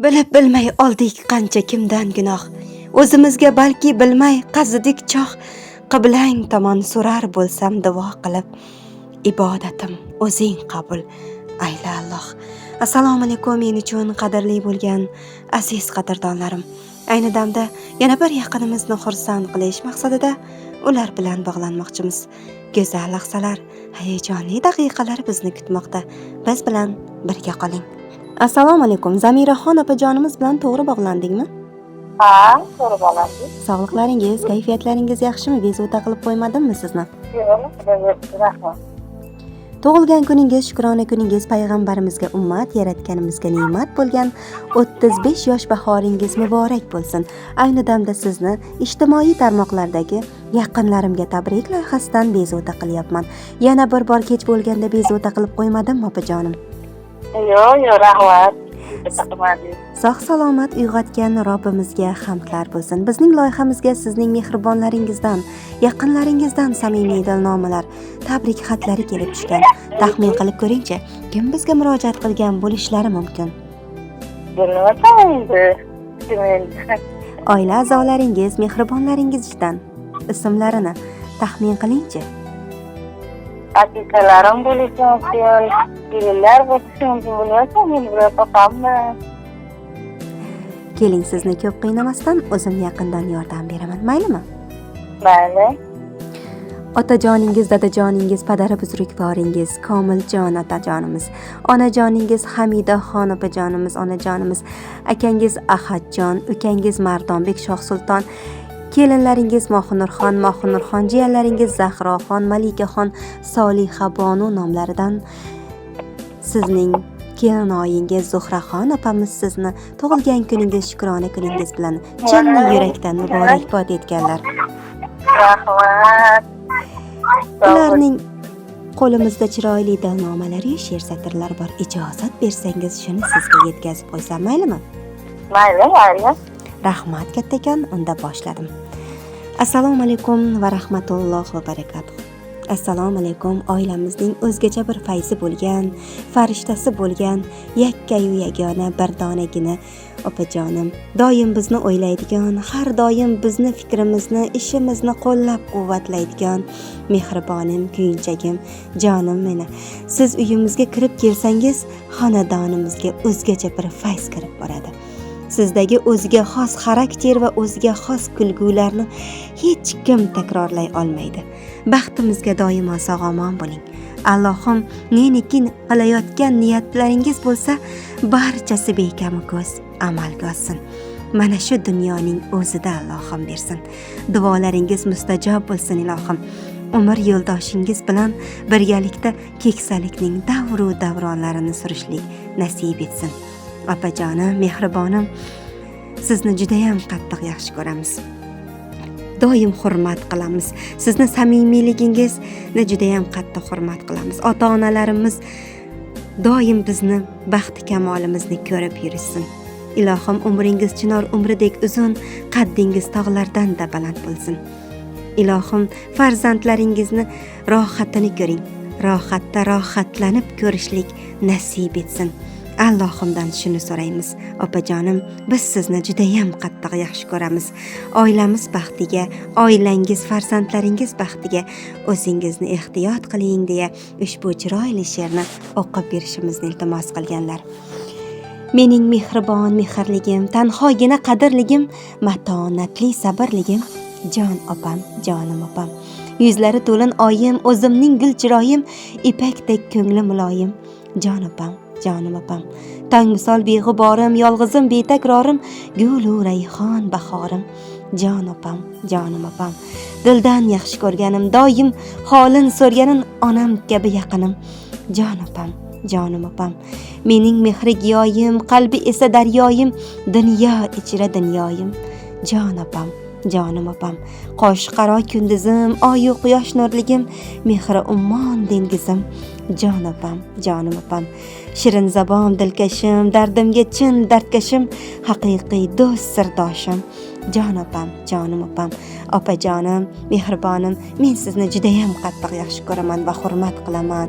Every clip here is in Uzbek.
Bilib bilmay oldik qancha kimdan gunoh, o'zimizga balki bilmay qazidik choh. Qiblang tomon so'rar bo'lsam duo qilib, ibodatim o'zing qabul ayla Alloh. Assalomu alaykum men uchun qadrli bo'lgan aziz qadrdonlarim. Ayni damda yana bir yaqinimizni xursand qilish maqsadida ular bilan bog'lanmoqchimiz. Go'zal lahzalar, hayajonli daqiqalar bizni kutmoqda. Biz bilan birga qoling. Assalomu alaykum. Zamiraxon opajonimiz bilan to'g'ri bog'landingmi? Ha, to'g'ri bog'landik. Sog'liqlaringiz, kayfiyatlaringiz yaxshimi? Bezovta qilib qo'ymadimmi sizni? Yo'q, rahmat. Tug'ilgan kuningiz, shukrona kuningiz, payg'ambarimizga ummat, yaratganimizga ne'mat bo'lgan 35 yosh bahoringiz muborak bo'lsin. Ayni damda sizni ijtimoiy tarmoqlardagi yaqinlarimga tabrik loyihasidan bezovta qilyapman. Yana bir bor kech bo'lganda bezovta qilib qo'ymadimmi opajonim? Yo'q, rahmat. Sog' salomat uyg'otgan Robbimizga hamdlar bo'lsin. Bizning loyihamizga sizning mehribonlaringizdan, yaqinlaringizdan samimiy dilnomalar, tabrik xatlari kelib tushgan. Taxmin qilib ko'ringchi, kim bizga murojaat qilgan bo'lishlari mumkin? Oila a'zolaringiz, mehribonlaringizdan ismlarini taxmin qilingchi. Akikalarim bo'lishi mumkin, kelinlar bo'lishi mumkin, bilmasam men biror topammi? Keling, sizni ko'p qiynamasdan o'zim yaqindan yordam beraman, maylimi? Mayli. Otajoningiz, dadajoningiz, padari buzrukvoringiz, Komiljon otajonimiz, onajoningiz Hamidaxon opajonimiz, onajonimiz, akangiz Ahadjon, ukangiz Mardonbek Shohsulton, kelinlaringiz Mohunurxon, jiyanlaringiz Zahroxon, Malikaxon, Soliha Bonu nomlaridan sizning kelinoyingiz Zuhraxon opamiz sizni tug'ilgan kuningiz, shukrona kuningiz bilan chin yurakdan muborakbod etganlar. Rahmat. Ularning qo'limizda chiroyli dilnomalari, she'r satrlar bor. Ijozat bersangiz shuni sizga yetkazib qo'ysam maylimi? Mayli. Rahmat kattakon, unda boshladim. Assalomu alaykum va rahmatullohi va barakatuh. Assalomu alaykum, oilamizning o'zgacha bir fayzi bo'lgan, farishtasi bo'lgan, yakkayu yagona bir donagina opajonim, doim bizni o'ylaydigan, har doim bizni fikrimizni, ishimizni qo'llab-quvvatlaydigan mehribonim, kuyunchagim, jonim meni. Siz uyimizga kirib kelsangiz, xonadonimizga o'zgacha bir fayz kirib boradi. Sizdagi o'ziga xos xarakter va o'ziga xos kulgularni hech kim takrorlay olmaydi. Baxtimizga doimo sog'-omon bo'ling. Allohim meniki qilayotgan niyatlaringiz bo'lsa, barchasi bekamu ko'z amalga oshsin. Mana shu dunyoning o'zida Allohim bersin. Duolaringiz mustajob bo'lsin ilohim. Umr yo'ldoshingiz bilan birgalikda keksalikning davru davronlarini surishlik nasib etsin. Opajonim, mehribonim, sizni juda ham qattiq yaxshi ko'ramiz. Doim hurmat qilamiz. Sizni samimiyligingizni juda ham qattiq hurmat qilamiz. Ota-onalarimiz doim bizni baxti kamolimizni ko'rib yursin. Ilohim umringiz chinor umridek uzun, qaddingiz tog'lardan da baland bo'lsin. Ilohim farzandlaringizni rohatini ko'ring. Rohatda rohatlanib ko'rishlik nasib etsin. Allohimdan shuni so'raymiz. Opajonim, biz sizni juda ham qattiq yaxshi ko'ramiz. Oilamiz baxtiga, oilangiz, farzandlaringiz baxtiga o'zingizni ehtiyot qiling deya ushbu chiroyli she'rni o'qib berishimizni iltimos qilganlar. Mening mehribon mehrligim, tanhogina qadrligim, matonatli sabrligim, jon opam, jonim opam. Yuzlari to'lin oyim, o'zimning gul chiroyim, ipakdek ko'ngli muloyim, jon opam, jonim opam. Tang misol beg'uborim, yolg'izim betakrorim, gul-u rayhon bahorim, jon opam, jonim opam. Dildan yaxshi ko'rganim, doim holin so'rganim, onam kabi yaqinim, jon opam, jonim opam. Mening mehri giyoyim, qalbi esa daryoyim, dunyo ichra dunyoyim, jon opam, jonim opam. Qosh qaro kunduzim, oyu quyosh nurligim, mehri ummon dengizim, jon opam, jonim opam. Shirin zabon dilkashim, dardimga chin dardkashim, haqiqiy do'st sirdoshim, jon opam, jonim opam, opajonim, mehribonim, men sizni juda ham qattiq yaxshi ko'raman va hurmat qilaman.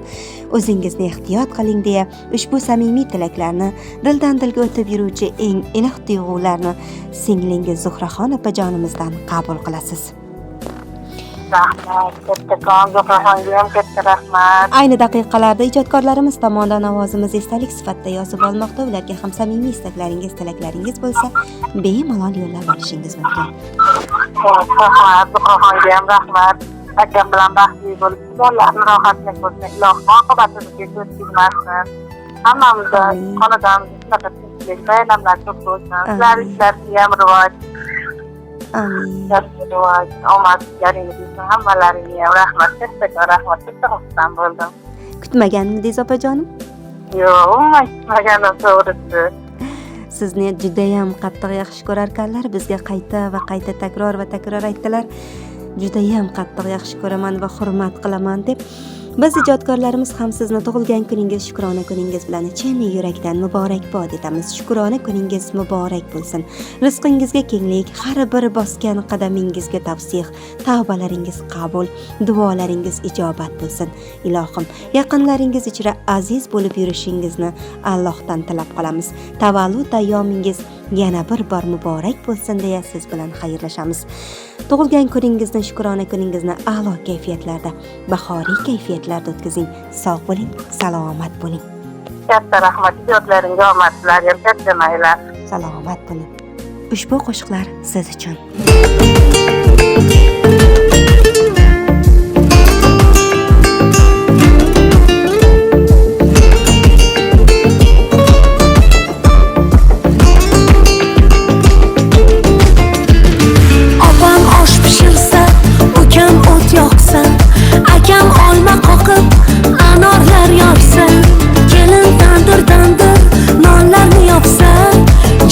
O'zingizni ehtiyot qiling deya ushbu samimiy tilaklarni, dildan dilga o'tib yuruvchi eng iliq tuyg'ularni singlingiz Zuhraxon opajonimizdan qabul qilasiz. Rahmat, kattakon, Zuhraxonga ham katta rahmat. Ayni daqiqalarda ijodkorlarimiz tomonidan ovozimiz esdalik sifatida yozib olmoqda. Ularga ham samimiy istaklaringiz, tilaklaringiz bo'lsa, bemalol yo'llab olishingiz mumkin. Rahmat, Zuhraxonga ham rahmat. Akam bilan baxtli bo'lib, bolalarni rohatini ko'rsin, ilohim oqibatimizga ko'z tegmasin. Hammamizda xonadonimizda shunaqa tinchlik, bayramlar ko'p bo'lsin. Sizlarning ishlaringiz ham rivoj. Amin. Omadlaringiz uchun hammalaringga rahmat, kattakon rahmat, katta xursand bo'ldim. Kutmaganmidingiz opajonim? Yo'q, umuman kutmaganim to'g'risi. Sizni juda ham qattiq yaxshi ko'rarkanlar. Bizga qayta va qayta takror aytdilar. Juda ham qattiq yaxshi ko'raman va hurmat qilaman deb. Biz ijodkorlarimiz ham sizni tug'ilgan kuningiz, shukrona kuningiz bilan chin yurakdan muborakbod etamiz. Shukrona kuningiz muborak bo'lsin. Rizqingizga kenglik, har bir bosgan qadamingizga tavsih, tavbalaringiz qabul, duolaringiz ijobat bo'lsin. Ilohim, yaqinlaringiz ichra aziz bo'lib yurishingizni Allohdan tilab qolamiz. Tavallud ayyomingiz yana bir bor muborak bo'lsin deya siz bilan xayrlashamiz. Tug'ilgan kuningizni, shukrona kuningizni a'lo kayfiyatlarda, bahoriy kayfiyatlarda o'tkazing. Sog' bo'ling, salomat bo'ling. Katta rahmat, ijodlaringga omad tilayman, katta maylar. Salomat bo'ling. Ushbu qo'shiqlar siz uchun. Akam olma qoqib, anorlar yorsa, kelin tandir nonlarni yopsa,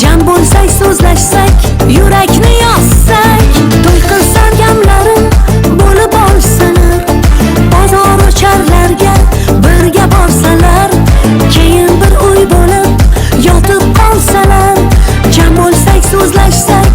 jam bo'lsak, so'zlashsak, yurakni yozsak, to'y qilsam gamlarim bo'lib olsalar, bozor ocharlarga birga borsalar, keyin bir uy bo'lib yotib qolsalar, jam bo'lsak, so'zlashsak,